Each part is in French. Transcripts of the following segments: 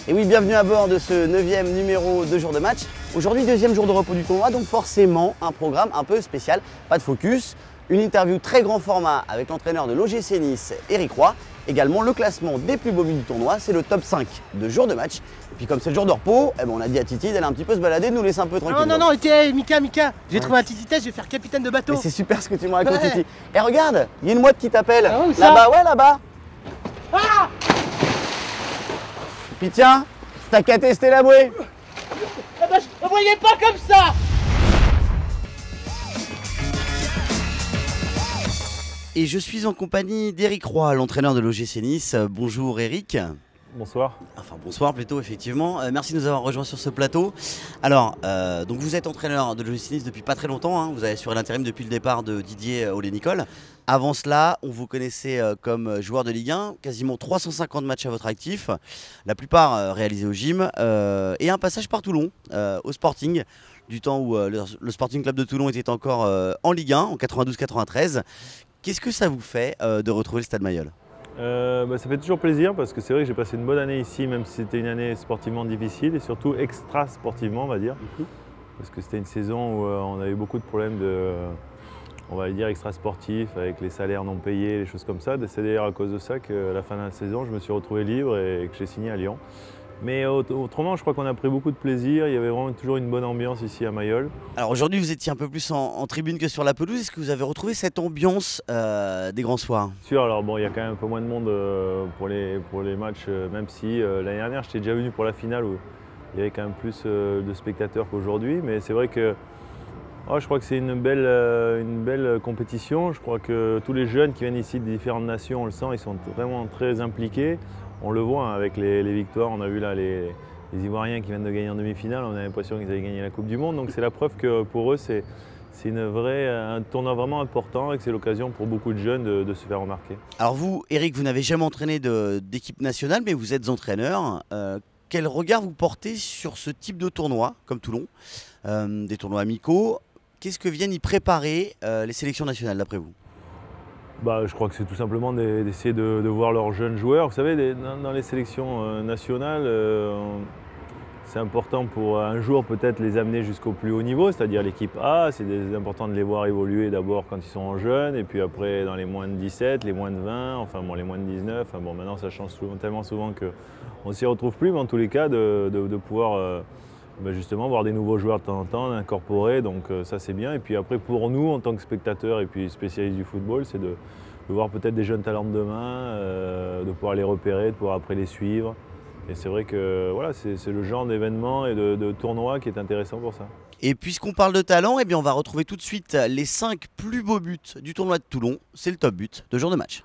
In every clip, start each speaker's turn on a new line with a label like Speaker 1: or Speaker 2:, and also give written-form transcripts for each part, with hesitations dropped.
Speaker 1: Et oui, bienvenue à bord de ce 9e numéro de jour de match. Aujourd'hui, deuxième jour de repos du tournoi, donc forcément un programme un peu spécial. Pas de focus, une interview très grand format avec l'entraîneur de l'OGC Nice, Éric Roy. Également le classement des plus beaux buts du tournoi, c'est le top 5 de jour de match. Et puis comme c'est le jour de repos, on a dit à Titi d'aller un petit peu se balader, de nous laisser un peu tranquille.
Speaker 2: Non, ok, Mika, j'ai trouvé un Titi test, je vais faire capitaine de bateau.
Speaker 1: Mais c'est super ce que tu me racontes, Titi. Et regarde, il y a une mouette qui t'appelle.
Speaker 2: Ah, où ça?
Speaker 1: Là-bas, ouais, là-bas.
Speaker 2: Ah!
Speaker 1: Puis tiens, t'as qu'à tester la bouée.
Speaker 2: Ah bah, je ne voyais pas comme ça.
Speaker 1: Et je suis en compagnie d'Éric Roy, l'entraîneur de l'OGC Nice. Bonjour Éric.
Speaker 3: Bonsoir.
Speaker 1: Enfin bonsoir plutôt, effectivement. Merci de nous avoir rejoints sur ce plateau. Alors, donc vous êtes entraîneur de l'OGC Nice depuis pas très longtemps, hein. Vous avez assuré l'intérim depuis le départ de Didier Olé-Nicole. Avant cela, on vous connaissait comme joueur de Ligue 1, quasiment 350 matchs à votre actif, la plupart réalisés au gym, et un passage par Toulon, au Sporting, du temps où le Sporting Club de Toulon était encore en Ligue 1, en 92-93. Qu'est-ce que ça vous fait de retrouver le Stade Mayol ?
Speaker 3: Ça fait toujours plaisir parce que c'est vrai que j'ai passé une bonne année ici, même si c'était une année sportivement difficile et surtout extra sportivement, on va dire. Parce que c'était une saison où on avait beaucoup de problèmes on va dire extra sportifs avec les salaires non payés, les choses comme ça. C'est d'ailleurs à cause de ça qu'à la fin de la saison, je me suis retrouvé libre et que j'ai signé à Lyon. Mais autrement, je crois qu'on a pris beaucoup de plaisir. Il y avait vraiment toujours une bonne ambiance ici à Mayol.
Speaker 1: Alors aujourd'hui, vous étiez un peu plus en tribune que sur la pelouse. Est-ce que vous avez retrouvé cette ambiance des grands soirs ?
Speaker 3: Sûr, alors bon, il y a quand même un peu moins de monde pour les matchs, même si l'année dernière, j'étais déjà venu pour la finale où il y avait quand même plus de spectateurs qu'aujourd'hui. Mais c'est vrai que je crois que c'est une belle compétition. Je crois que tous les jeunes qui viennent ici de différentes nations, on le sent, ils sont vraiment très impliqués. On le voit avec les victoires, on a vu là les Ivoiriens qui viennent de gagner en demi-finale, on a l'impression qu'ils avaient gagné la Coupe du Monde. Donc c'est la preuve que pour eux c'est un tournoi vraiment important et que c'est l'occasion pour beaucoup de jeunes de se faire remarquer.
Speaker 1: Alors vous, Éric, vous n'avez jamais entraîné d'équipe nationale, mais vous êtes entraîneur. Quel regard vous portez sur ce type de tournoi, comme Toulon, des tournois amicaux? Qu'est-ce que viennent y préparer les sélections nationales d'après vous?
Speaker 3: Je crois que c'est tout simplement d'essayer de voir leurs jeunes joueurs. Vous savez, dans les sélections nationales, c'est important pour un jour peut-être les amener jusqu'au plus haut niveau, c'est-à-dire l'équipe A. C'est important de les voir évoluer d'abord quand ils sont jeunes, et puis après dans les moins de 17, les moins de 20, enfin bon, les moins de 19. Enfin bon, maintenant ça change tellement souvent qu'on ne s'y retrouve plus, mais en tous les cas de pouvoir justement voir des nouveaux joueurs de temps en temps, d'incorporer, donc ça c'est bien. Et puis après pour nous en tant que spectateurs et puis spécialistes du football, c'est de voir peut-être des jeunes talents de demain, de pouvoir les repérer, de pouvoir après les suivre. Et c'est vrai que voilà, c'est le genre d'événement et de tournoi qui est intéressant pour ça.
Speaker 1: Et puisqu'on parle de talent, on va retrouver tout de suite les 5 plus beaux buts du tournoi de Toulon. C'est le top but de jour de match.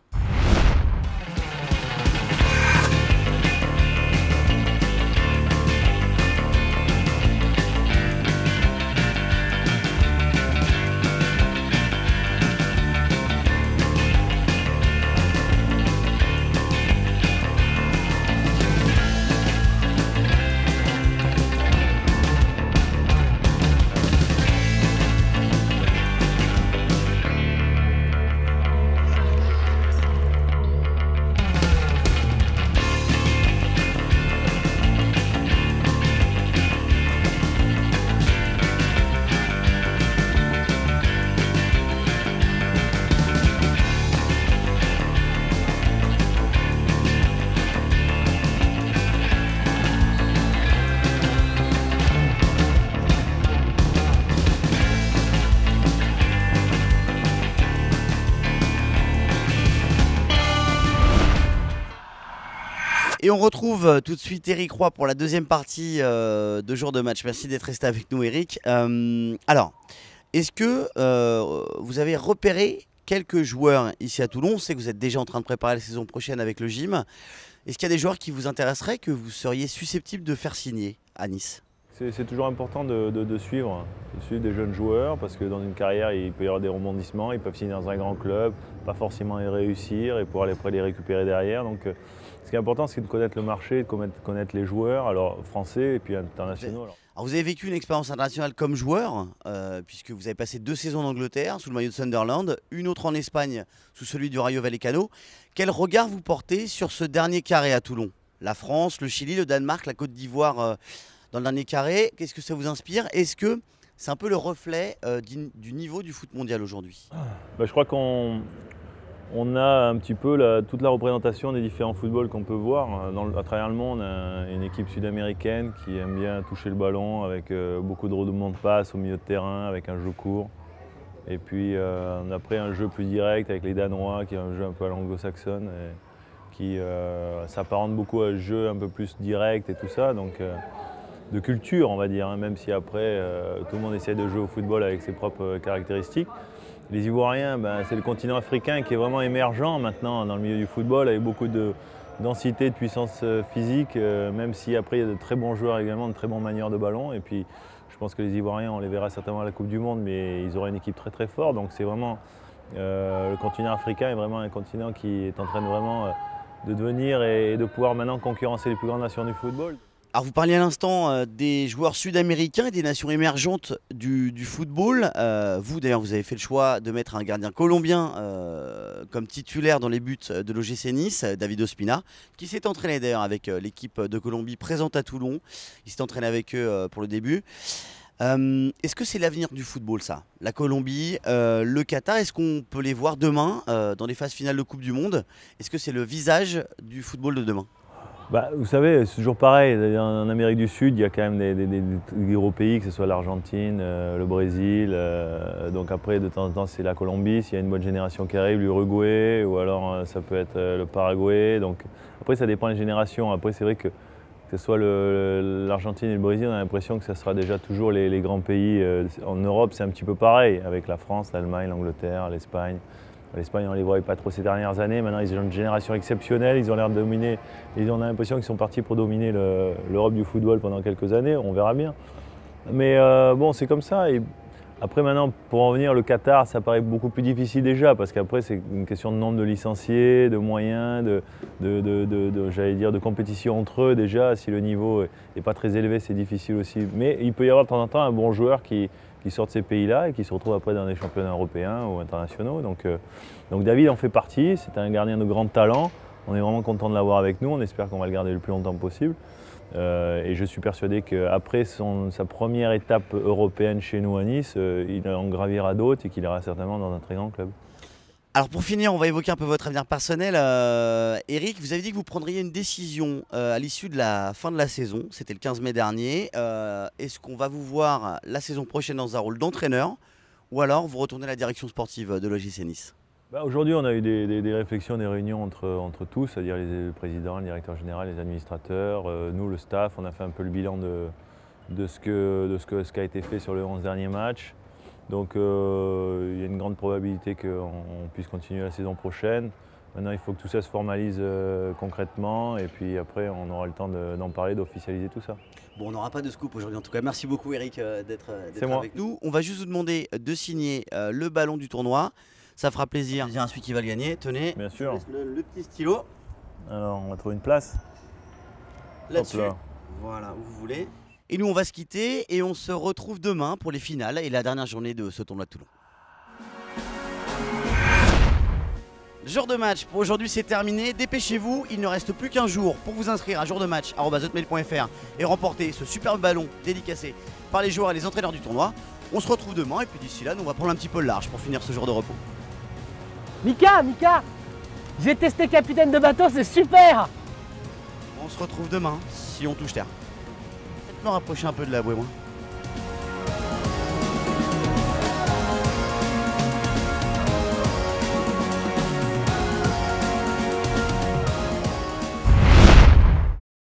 Speaker 1: Et on retrouve tout de suite Éric Roy pour la deuxième partie de jour de match. Merci d'être resté avec nous, Éric. Alors, est-ce que vous avez repéré quelques joueurs ici à Toulon? On sait que vous êtes déjà en train de préparer la saison prochaine avec le gym. Est-ce qu'il y a des joueurs qui vous intéresseraient, que vous seriez susceptible de faire signer à Nice?
Speaker 3: C'est toujours important de suivre des jeunes joueurs parce que dans une carrière, il peut y avoir des rebondissements, ils peuvent signer dans un grand club, pas forcément y réussir et pouvoir après les récupérer derrière. Donc, ce qui est important, c'est de connaître le marché, de connaître les joueurs, alors français et puis internationaux.
Speaker 1: Alors vous avez vécu une expérience internationale comme joueur, puisque vous avez passé 2 saisons en Angleterre sous le maillot de Sunderland, une autre en Espagne sous celui du Rayo Vallecano. Quel regard vous portez sur ce dernier carré à Toulon, la France, le Chili, le Danemark, la Côte d'Ivoire dans le dernier carré. Qu'est-ce que ça vous inspire? Est-ce que c'est un peu le reflet du niveau du foot mondial aujourd'hui?
Speaker 3: Je crois qu'on a un petit peu toute la représentation des différents footballs qu'on peut voir. À travers le monde, une équipe sud-américaine qui aime bien toucher le ballon avec beaucoup de rebondements de passes au milieu de terrain, avec un jeu court. Et puis après un jeu plus direct avec les Danois, qui est un jeu un peu à l'anglo-saxonne, qui s'apparente beaucoup à un jeu un peu plus direct et tout ça. Donc, de culture, on va dire, hein, même si après tout le monde essaie de jouer au football avec ses propres caractéristiques. Les Ivoiriens, c'est le continent africain qui est vraiment émergent maintenant dans le milieu du football, avec beaucoup de densité, de puissance physique, même si après il y a de très bons joueurs également, de très bons manieurs de ballon. Et puis je pense que les Ivoiriens, on les verra certainement à la Coupe du Monde, mais ils auront une équipe très très forte. Donc c'est vraiment, le continent africain est vraiment un continent qui est en train de vraiment de devenir et de pouvoir maintenant concurrencer les plus grandes nations du football.
Speaker 1: Alors vous parliez à l'instant des joueurs sud-américains et des nations émergentes du football. Vous d'ailleurs, vous avez fait le choix de mettre un gardien colombien comme titulaire dans les buts de l'OGC Nice, David Ospina, qui s'est entraîné d'ailleurs avec l'équipe de Colombie présente à Toulon. Il s'est entraîné avec eux pour le début. Est-ce que c'est l'avenir du football ça? La Colombie, le Qatar, est-ce qu'on peut les voir demain dans les phases finales de Coupe du Monde? Est-ce que c'est le visage du football de demain?
Speaker 3: Vous savez, c'est toujours pareil. En Amérique du Sud, il y a quand même des gros pays, que ce soit l'Argentine, le Brésil. Donc après, de temps en temps, c'est la Colombie. S'il y a une bonne génération qui arrive, l'Uruguay, ou alors ça peut être le Paraguay. Donc après, ça dépend des générations. Après, c'est vrai que ce soit l'Argentine et le Brésil, on a l'impression que ça sera déjà toujours les grands pays. En Europe, c'est un petit peu pareil, avec la France, l'Allemagne, l'Angleterre, l'Espagne. L'Espagne, on ne les voit pas trop ces dernières années. Maintenant, ils ont une génération exceptionnelle. Ils ont l'air de dominer. On a l'impression qu'ils sont partis pour dominer l'Europe du football pendant quelques années. On verra bien. Mais bon, c'est comme ça. Et après, maintenant, pour en venir, le Qatar, ça paraît beaucoup plus difficile déjà. Parce qu'après, c'est une question de nombre de licenciés, de moyens, j'allais dire, de compétition entre eux déjà. Si le niveau n'est pas très élevé, c'est difficile aussi. Mais il peut y avoir de temps en temps un bon joueur qui sort de ces pays-là et qui se retrouve après dans des championnats européens ou internationaux. Donc David en fait partie, c'est un gardien de grand talent. On est vraiment content de l'avoir avec nous, on espère qu'on va le garder le plus longtemps possible. Et je suis persuadé qu'après sa première étape européenne chez nous à Nice, il en gravira d'autres et qu'il ira certainement dans un très grand club.
Speaker 1: Alors pour finir, on va évoquer un peu votre avenir personnel. Eric, vous avez dit que vous prendriez une décision à l'issue de la fin de la saison. C'était le 15 mai dernier. Est-ce qu'on va vous voir la saison prochaine dans un rôle d'entraîneur ou alors vous retournez à la direction sportive de l'OGC Nice?
Speaker 3: Aujourd'hui, on a eu des réflexions, des réunions entre tous, c'est-à-dire les présidents, le directeur général, les administrateurs, nous, le staff. On a fait un peu le bilan de ce qui a été fait sur les 11 derniers matchs. Donc il y a une grande probabilité qu'on puisse continuer la saison prochaine. Maintenant, il faut que tout ça se formalise concrètement et puis après, on aura le temps d'en parler, d'officialiser tout ça.
Speaker 1: Bon, on n'aura pas de scoop aujourd'hui. En tout cas, merci beaucoup Eric d'être
Speaker 3: moi.
Speaker 1: avec nous. On va juste vous demander de signer le ballon du tournoi. Ça fera plaisir à celui qui va le gagner. Tenez,
Speaker 3: bien sûr.
Speaker 1: Le petit stylo.
Speaker 3: Alors, on va trouver une place.
Speaker 1: Là-dessus. Voilà, où vous voulez. Et nous, on va se quitter et on se retrouve demain pour les finales et la dernière journée de ce tournoi de Toulon. Jour de match, pour aujourd'hui c'est terminé. Dépêchez-vous, il ne reste plus qu'un jour pour vous inscrire à jourdematch@hotmail.fr et remporter ce superbe ballon dédicacé par les joueurs et les entraîneurs du tournoi. On se retrouve demain et puis d'ici là, nous on va prendre un petit peu le large pour finir ce jour de repos.
Speaker 2: Mika, j'ai testé capitaine de bateau, c'est super.
Speaker 1: On se retrouve demain si on touche terre. Peut-être me rapprocher un peu de la bouée, moi.